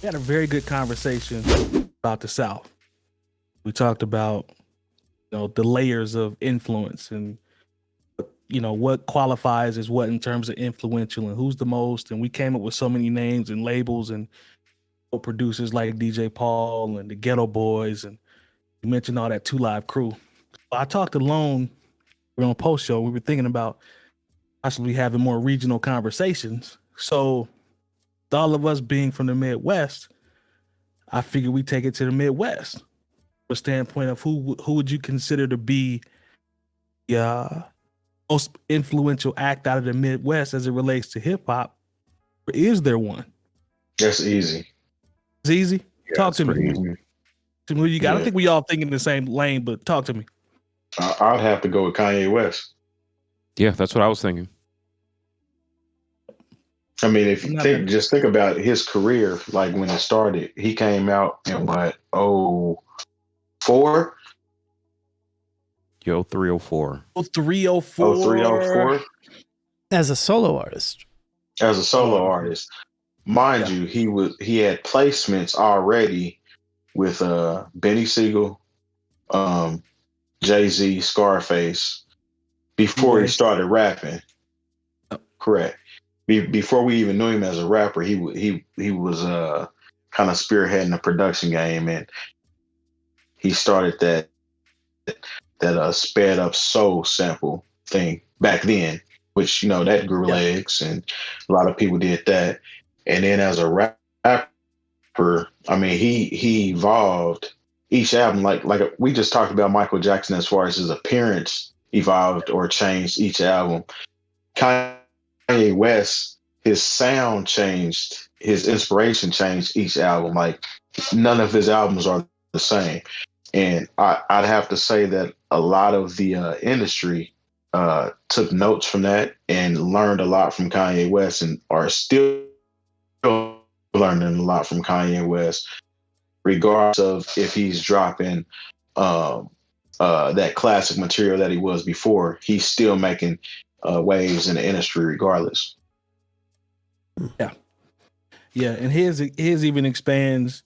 We had a very good conversation about the South. We talked about the layers of influence and what qualifies as what in terms of influential and who's the most. And we came up with so many names and labels and producers like DJ Paul and the Ghetto Boys, and you mentioned all that 2 Live crew. I talked to Lone. We're on a post show. We were thinking about possibly having more regional conversations. So, with all of us being from the Midwest, I figured we take it to the Midwest. From a standpoint of who would you consider to be the most influential act out of the Midwest as it relates to hip hop? Or is there one? That's easy. It's easy. Yeah, talk to me. Easy. Who you got? Yeah. I think we all thinking the same lane, but talk to me. I'd have to go with Kanye West. Yeah, that's what I was thinking. I mean, if you just think about his career, like when it started, he came out in what, 04? Yo, 304. 304. 304. As a solo artist. As a solo artist. Mind you, he had placements already with Benny Siegel, Jay-Z, Scarface, before he started rapping. Correct. Before we even knew him as a rapper, he was kind of spearheading the production game, and he started that sped up soul sample thing back then, which that grew legs, and a lot of people did that. And then as a rapper, I mean, he evolved each album, like we just talked about Michael Jackson as far as his appearance evolved or changed each album. Kanye West, his sound changed, his inspiration changed each album. Like none of his albums are the same. And I'd have to say that a lot of the industry took notes from that and learned a lot from Kanye West, and are still learning a lot from Kanye West, regardless of if he's dropping that classic material that he was before. He's still making waves in the industry regardless. Yeah, and his even expands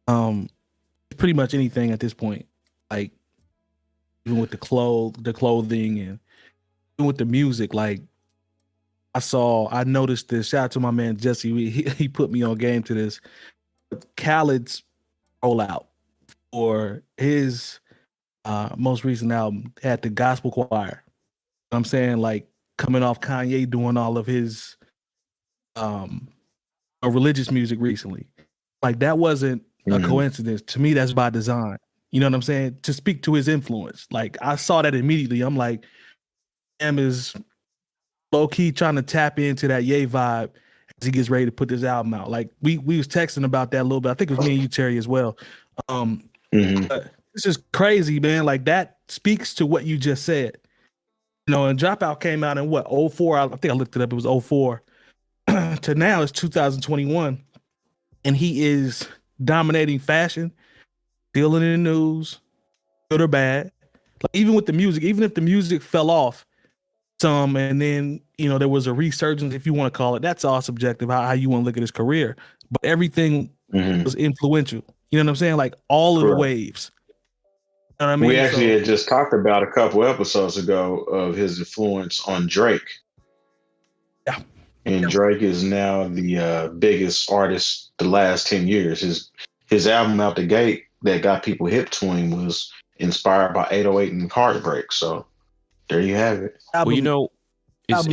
pretty much anything at this point. Like even with the clothing, and even with the music. Like I noticed this. Shout out to my man Jesse. He put me on game to this. Khaled's rollout for his most recent album had the gospel choir. I'm saying, like, coming off Kanye doing all of his religious music recently. Like, that wasn't a coincidence. To me, that's by design. You know what I'm saying? To speak to his influence. Like, I saw that immediately. I'm like, Em is low-key trying to tap into that Ye vibe as he gets ready to put this album out. Like, we was texting about that a little bit. I think it was me and you, Terry, as well. It's just crazy, man. Like, that speaks to what you just said. And Dropout came out in what, 04? I think I looked it up. It was 04. To now, it's 2021. And he is dominating fashion, still in the news, good or bad. Like, even with the music, even if the music fell off some, and then, there was a resurgence, if you want to call it, that's all subjective, how you want to look at his career. But everything was influential. You know what I'm saying? Like, all of the waves. You know what I mean? We actually had just talked about a couple episodes ago of his influence on Drake. Yeah. And Drake is now the biggest artist the last 10 years. His album out the gate that got people hip to him was inspired by 808 and Heartbreak. So there you have it. Album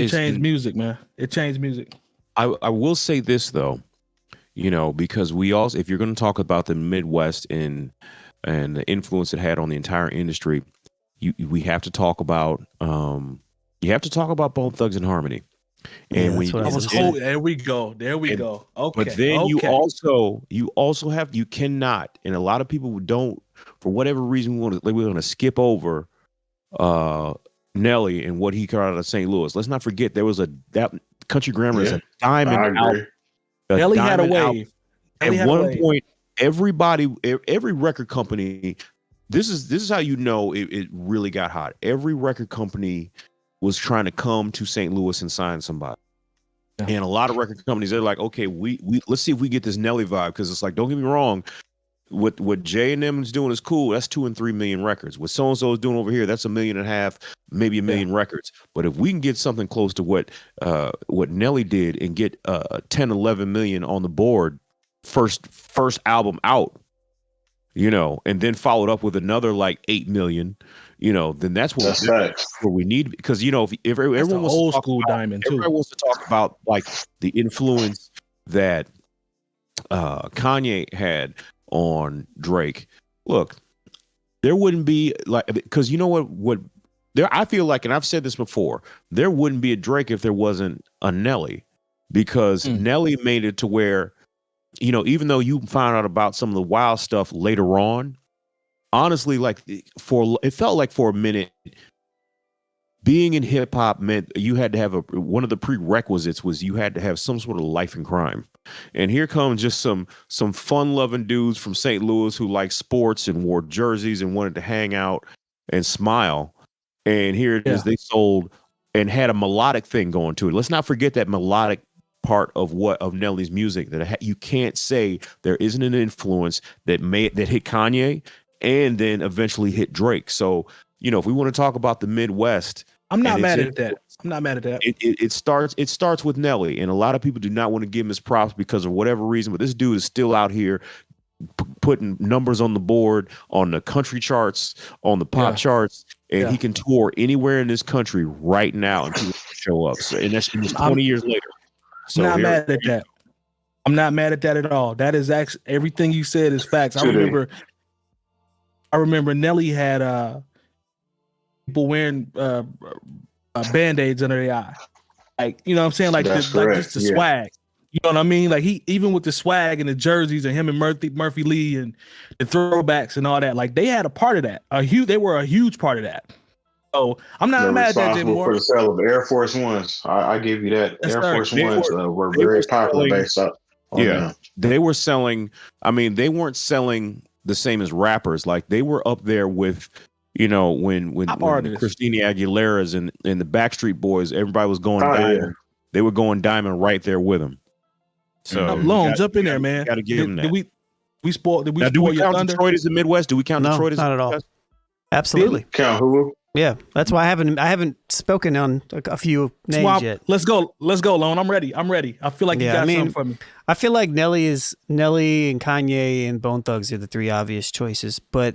changed music, man. It changed music. I will say this, though, because we also, if you're going to talk about the Midwest and the influence it had on the entire industry, we have to talk about Bone Thugs and Harmony. And there we go. Okay. But then you also have, you cannot, and a lot of people don't, for whatever reason, we're going to skip over Nelly and what he got out of St. Louis. Let's not forget there was that Country Grammar is a diamond album. Nelly had a wave. At one point, every record company, this is how it really got hot. Every record company was trying to come to St. Louis and sign somebody. Yeah. And a lot of record companies, they're like, okay, we let's see if we get this Nelly vibe, because it's like, don't get me wrong, what Jay and them is doing is cool. That's 2 and 3 million records. What so and so is doing over here, that's 1.5 million, maybe 1 million records. But if we can get something close to what Nelly did and get 10, 11 million on the board, first album out, you know, and then followed up with another like 8 million, you know, then that's what we need. Because, you know, if everyone wants old to talk school about, diamond too. everybody wants to talk about like the influence that Kanye had on Drake. Look, there wouldn't be like, because you know what there, I feel like, and I've said this before, there wouldn't be a Drake if there wasn't a Nelly, because Nelly made it to where, you know, even though you found out about some of the wild stuff later on, honestly, like it felt like for a minute, being in hip hop meant you had to have one of the prerequisites was you had to have some sort of life in crime. And here comes just some fun loving dudes from St. Louis who liked sports and wore jerseys and wanted to hang out and smile. And here it is, they sold and had a melodic thing going to it. Let's not forget that melodic part of Nelly's music, that you can't say there isn't an influence that hit Kanye and then eventually hit Drake. So, you know, if we want to talk about the Midwest, I'm not mad at that. I'm not mad at that. It starts with Nelly, and a lot of people do not want to give him his props because of whatever reason, but this dude is still out here putting numbers on the board, on the country charts, on the pop charts, and he can tour anywhere in this country right now and people show up. So, and that's 20 years later. So I'm not mad at that. I'm not mad at that at all. That is actually, everything you said is facts. I remember Nelly had people wearing Band-Aids under their eye. Like, you know what I'm saying? Like, just the swag. You know what I mean? Like, he, even with the swag and the jerseys and him and Murphy Lee and the throwbacks and all that, like, they had a part of that. They were a huge part of that. So I'm not mad at that anymore. For the sale of Air Force Ones. I give you that. Air Force Ones were very popular based up. They were selling. I mean, they weren't selling the same as rappers. Like, they were up there with, you know, when Christina Aguilera's and the Backstreet Boys, everybody was going diamond. Yeah. They were going diamond right there with them. So jump in there, man. Got to give them that. Did we spoil do we your count thunder? Detroit as the Midwest? Do we count Detroit as not at all? Midwest? Absolutely. Count who? Yeah, that's why I haven't spoken on a few names yet. Let's go, Lone. I'm ready. I feel like you got something for me. I feel like Nelly and Kanye and Bone Thugs are the three obvious choices, but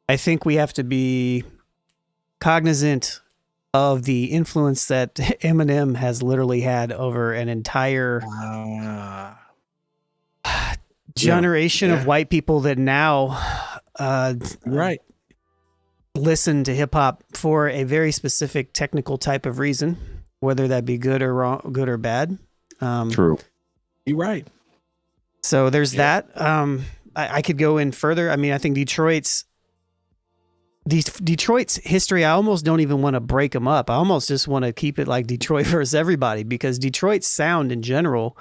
I think we have to be cognizant of the influence that Eminem has literally had over an entire generation of white people that now listen to hip hop for a very specific technical type of reason, whether that be good or wrong, good or bad. True. You're right. So there's that. I could go in further. I mean, I think Detroit's history, I almost don't even want to break them up. I almost just want to keep it like Detroit versus everybody, because Detroit's sound in general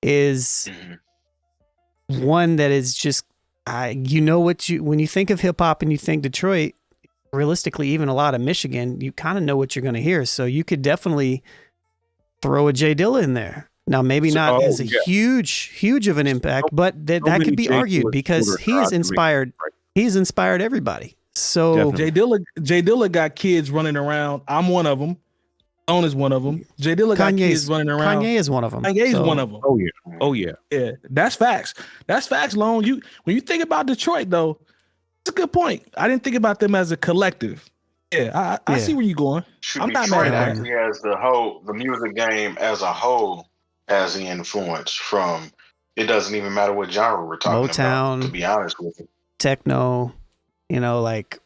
is one that is just, when you think of hip hop and you think Detroit, realistically, even a lot of Michigan, you kind of know what you're going to hear. So you could definitely throw a Jay Dilla in there. Now, maybe not as a huge of an impact, but that could be argued because he's inspired everybody. So Jay Dilla got kids running around. I'm one of them. Lone is one of them. Jay Dilla got kids running around. Kanye is one of them. One of them. Oh yeah. Yeah, that's facts. That's facts, Lone. When you think about Detroit, though, it's a good point. I didn't think about them as a collective. Yeah, I see where you're going. I'm not mad at that. As the music game as a whole has the influence from. It doesn't even matter what genre we're talking about. To be honest with you, techno, like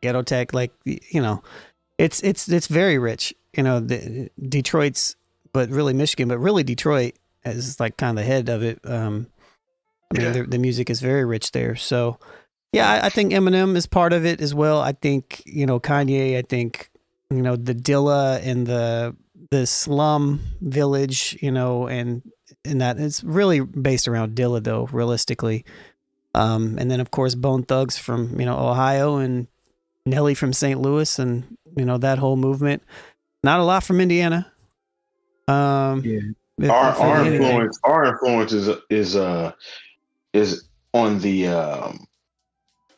ghetto tech, like it's very rich. Detroit's, but really Michigan, but really Detroit is like kind of the head of it. The music is very rich there. So, yeah, I think Eminem is part of it as well. I think, Kanye, I think, the Dilla and the slum village, and that it's really based around Dilla though, realistically. And then of course Bone Thugs from, Ohio, and Nelly from St. Louis, and, that whole movement. Not a lot from Indiana. Our influence is on the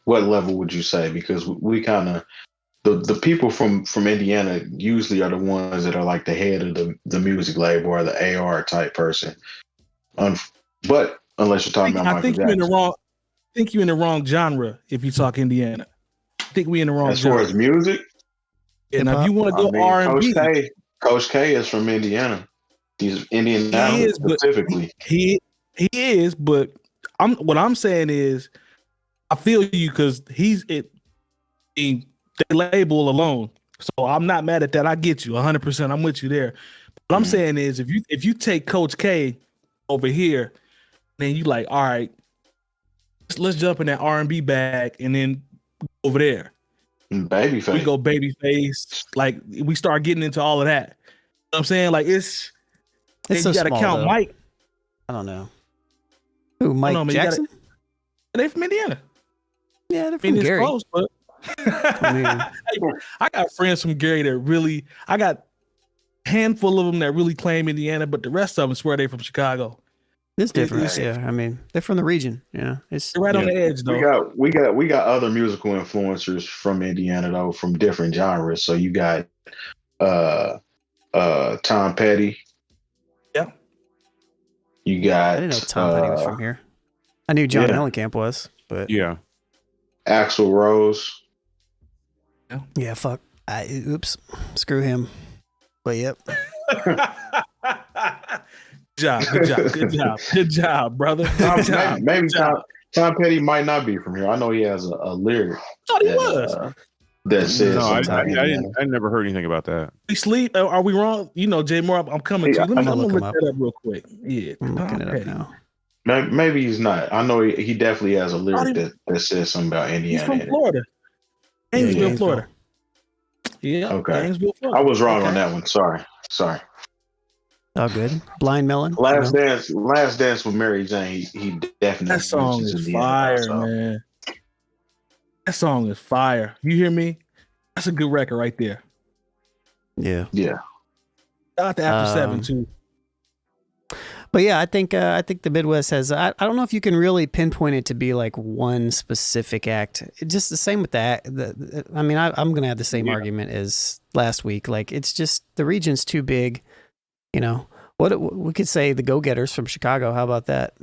what level would you say? Because we kind of the people from Indiana usually are the ones that are like the head of the music label or the AR type person. But unless you're talking about Michael Jackson. I think you're in the wrong genre if you talk Indiana. I think we in the wrong genre. As far as music? And if you want to go R&B. Coach K is from Indiana. He's Indiana specifically. He is, but what I'm saying is I feel you because the label alone. So I'm not mad at that. I get you 100%. I'm with you there. What I'm saying is if you take Coach K over here, then you like, all right, let's jump in that R&B bag and then over there. Babyface. We go Babyface. Like we start getting into all of that. You know what I'm saying? Like it's so you gotta small, count though. Mike. I don't know. Who, Mike Jackson? They from Indiana. Yeah, they're from Gary. Close, but I got friends from Gary that really, I got a handful of them that really claim Indiana, but the rest of them swear they're from Chicago. It's different. Yeah, I mean, they're from the region. Yeah, it's right on the edge though. We got other musical influencers from Indiana though, from different genres. So you got Tom Petty. Yeah. You got. I didn't know Tom Petty was from here. I knew John Mellencamp was, but yeah. Axl Rose. Yeah, fuck. Oops. Screw him. But yep. Good job, brother. Good job. Maybe Tom Petty might not be from here. I know he has a lyric. Thought he was. That says I never heard anything about that. We sleep. Are we wrong? You know, Jay Moore, I'm coming to you. I'm gonna look that up real quick. Yeah, I'm looking it up now. Maybe he's not. I know he definitely has a lyric that says something about Indiana. He's from Florida. Gainesville, Florida. Yeah. Okay. Gainesville, Florida. I was wrong on that one. Sorry. Oh, good. Blind Melon. Last Dance with Mary Jane. He definitely. That song is fire, man. That song is fire. You hear me? That's a good record right there. Yeah. Yeah. Out to After 7 too. But yeah, I think the Midwest has. I don't know if you can really pinpoint it to be like one specific act. It's just the same with that. I mean, I'm gonna have the same argument as last week. Like, it's just the region's too big. You know, what we could say the Go Getters from Chicago. How about that?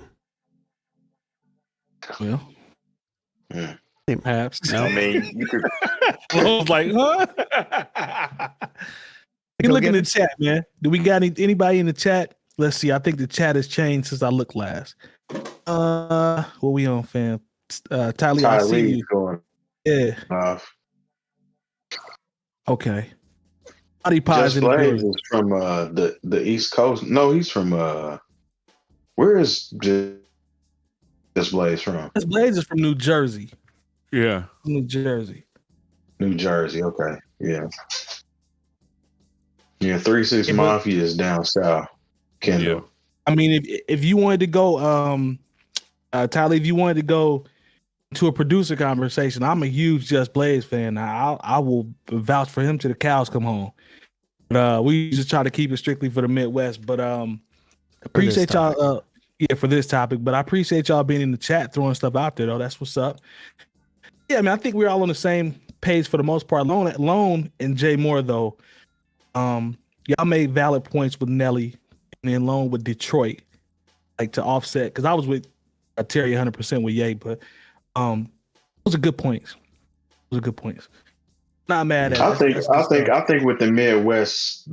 Well, perhaps. I mean, you could. I was like, huh? You look in the chat, man. Do we got anybody in the chat? Let's see. I think the chat has changed since I looked last. What we on, fam? Tylee, I see you. Going. Yeah. Okay. Just Blaze is from the East Coast. No, he's from where is Just Blaze from? Just Blaze is from New Jersey. Yeah. New Jersey. Okay. Yeah. Yeah, 3 6 Mafia is down south. Kendall. Yeah. I mean, if you wanted to go, Tylee, if you wanted to go to a producer conversation, I'm a huge Just Blaze fan. I will vouch for him till the cows come home. But we just try to keep it strictly for the Midwest. But appreciate y'all. For this topic. But I appreciate y'all being in the chat, throwing stuff out there though. That's what's up. Yeah, I mean, I think we're all on the same page for the most part. Lone and Jay Moore though. Y'all made valid points with Nelly. And then Lone with Detroit, like to offset, because I was with Terry 100% with Ye, but those are good points. Not mad at. I think with the Midwest,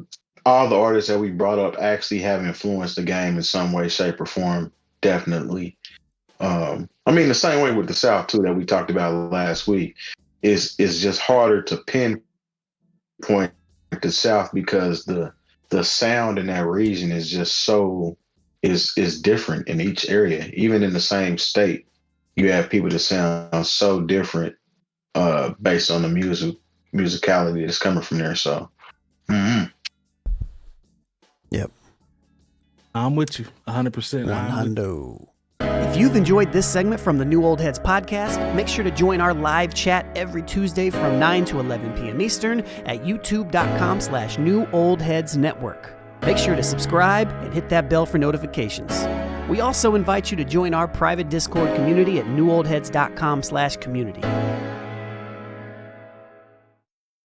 all the artists that we brought up actually have influenced the game in some way, shape, or form. Definitely. I mean, the same way with the South too that we talked about last week. Is just harder to pinpoint the South because the sound in that region is just is different in each area. Even in the same state, you have people that sound so different based on the musicality that's coming from there. So, Yep, I'm with you 100%. 100. If you've enjoyed this segment from the New Old Heads podcast, make sure to join our live chat every Tuesday from 9 to 11 p.m. Eastern at youtube.com/New Old Heads Network. Make sure to subscribe and hit that bell for notifications. We also invite you to join our private Discord community at newoldheads.com/community.